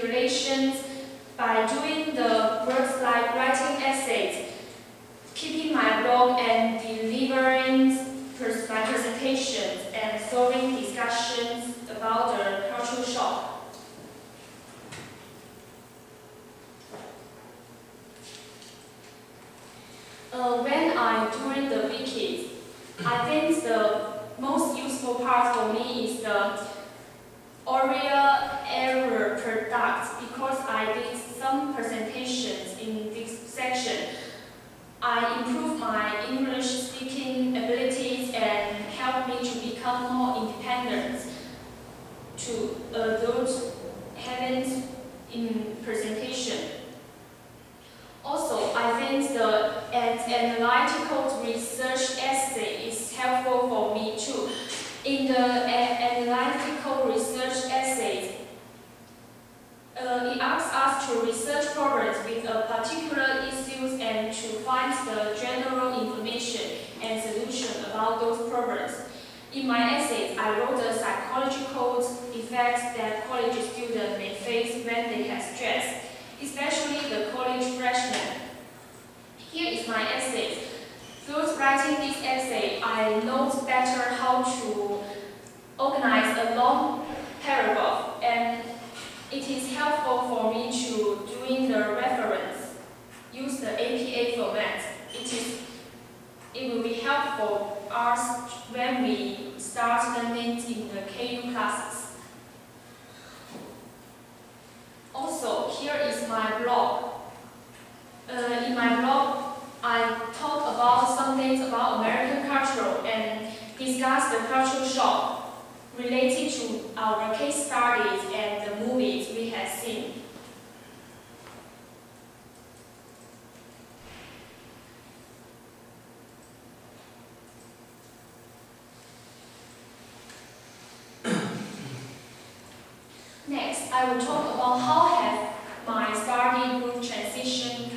articulations by doing the works like writing essays, keeping my blog and delivering my presentations, and solving discussions about the cultural shock. When I'm doing the wikis, I think the most useful part for me is the oral error product, because I did some presentations in this section. I improved my English speaking abilities and helped me to become more independent to those having in presentation. Also, I think the analytical research essay is helpful for me too. In the analytical research essays, it asks us to research problems with a particular issues and to find the general information and solution about those problems. In my essays, I wrote the psychological effects that college students may face when they have stress, especially the college freshmen. Here is my essay. Through writing this essay, I know better how to organize a long paragraph, and it is helpful for me to doing the reference, use the APA format. It will be helpful us when we start learning in the KU classes. Also, here is my blog. In my blog, I talk about some things about American culture and discuss the cultural shock related to our case studies and the movies we have seen. Next, I will talk about how have my study group transition,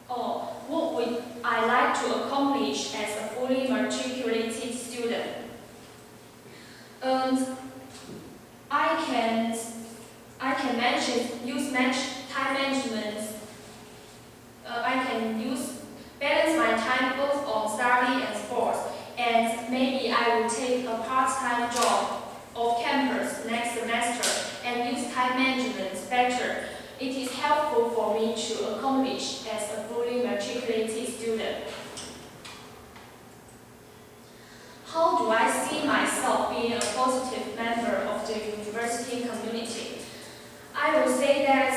or what would I like to accomplish as a fully matriculated student. I can use time management. I can balance my time both on study and sports, and maybe I will take a part-time job off campus next semester and use time management better. It is helpful for me to accomplish as a fully matriculated student. How do I see myself being a positive member of the university community? I will say that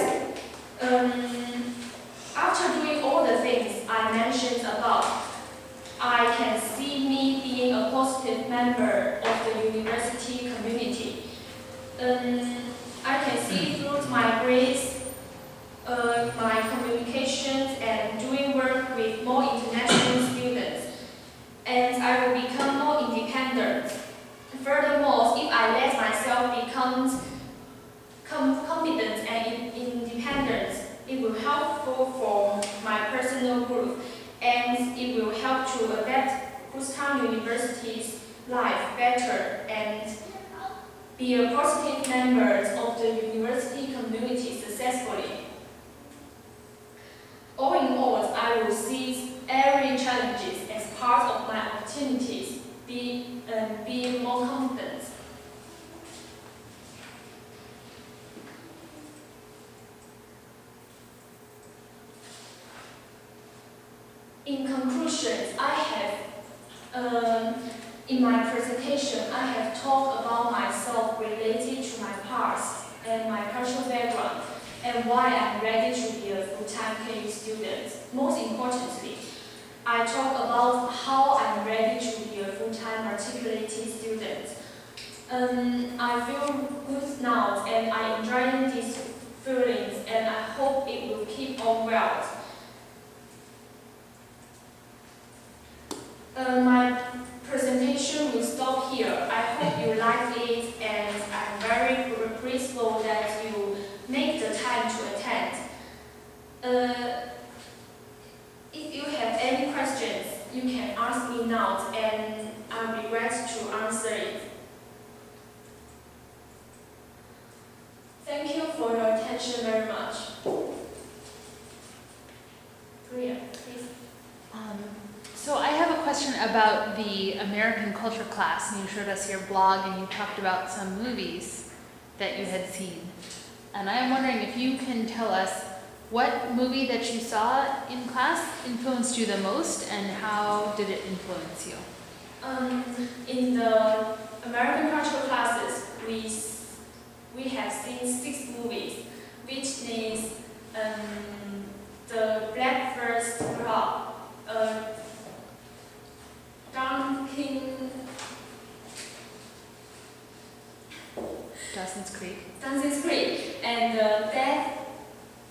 after doing all the things I mentioned above, I can see me being a positive member of the university community. I can see through my grades, my communications, and doing work with more international students, and I will become more independent. Furthermore, if I let myself become confident and independent, it will helpful for my personal growth, and it will help to adapt Kutztown University's life better and be a positive member of the university community successfully. All in all, I will see every challenges as part of my opportunities, being more confident. In conclusion, in my presentation, I have talked about myself related to my past and my cultural background, and why I'm ready to be a full-time KU student. Most importantly, I talk about how I'm ready to be a full-time matriculated student. I feel good now, and I enjoy these feelings, and I hope it will keep on well. My presentation will stop here. I hope you liked it, and I'm very grateful that you make the time to attend. If you have any questions, you can ask me now, and I'll be glad to answer it. Thank you for your attention. attention very much. Priya, please. So I have a question about the American culture class, and you showed us your blog and you talked about some movies that you had seen. And I am wondering if you can tell us what movie that you saw in class influenced you the most and how did it influence you? In the American cultural classes, we have seen 6 movies, which is the Black First Club, Dawson's Creek, and the Death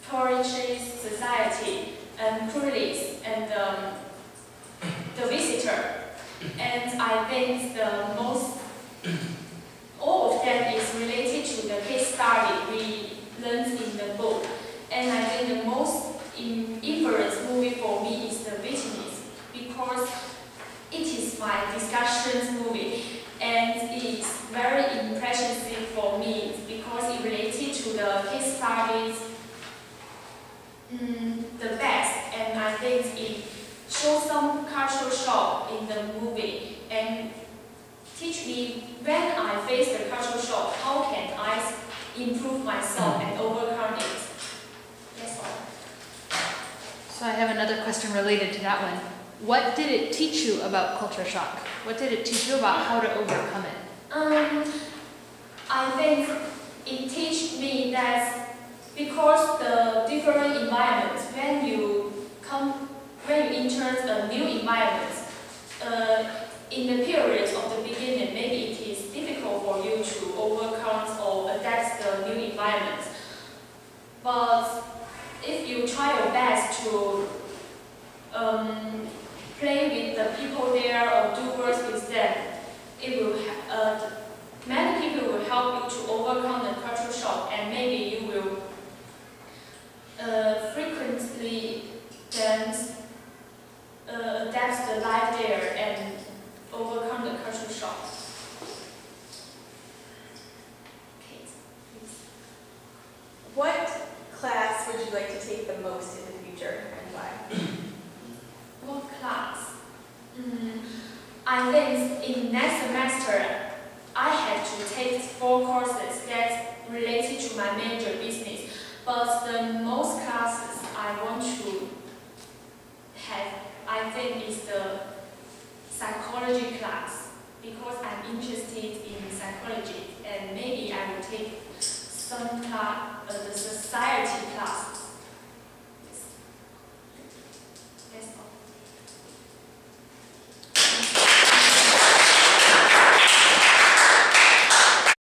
Poetry Society, and Cruise, and the Visitor. And I think all of them is related to the case study we learned in the book. And I think the most influence movie for me is The Witness, because it is my discussions movie, and it's very impressive for me because it related to the case studies the best, and I think it shows some cultural shock in the movie and teach me when I face the cultural shock, how can I improve myself and overcome it. That's all. So I have another question related to that one. What did it teach you about culture shock? What did it teach you about how to overcome it? I think it teach me that because the different environments, when you enter a new environment, in the period of the beginning, maybe it is difficult for you to overcome or adapt the new environment. But if you try your best to play with the people there or do work with them, it will many people will help you to overcome the cultural shock, and maybe you will frequently then adapt the life there and overcome the cultural shock. Okay, please. What class would you like to take the most in the future and why? What class? I think in next semester I had to take 4 courses that related to my major business, but the most classes I want to have, I think, is the psychology class, because I'm interested in psychology, and maybe I will take some class, the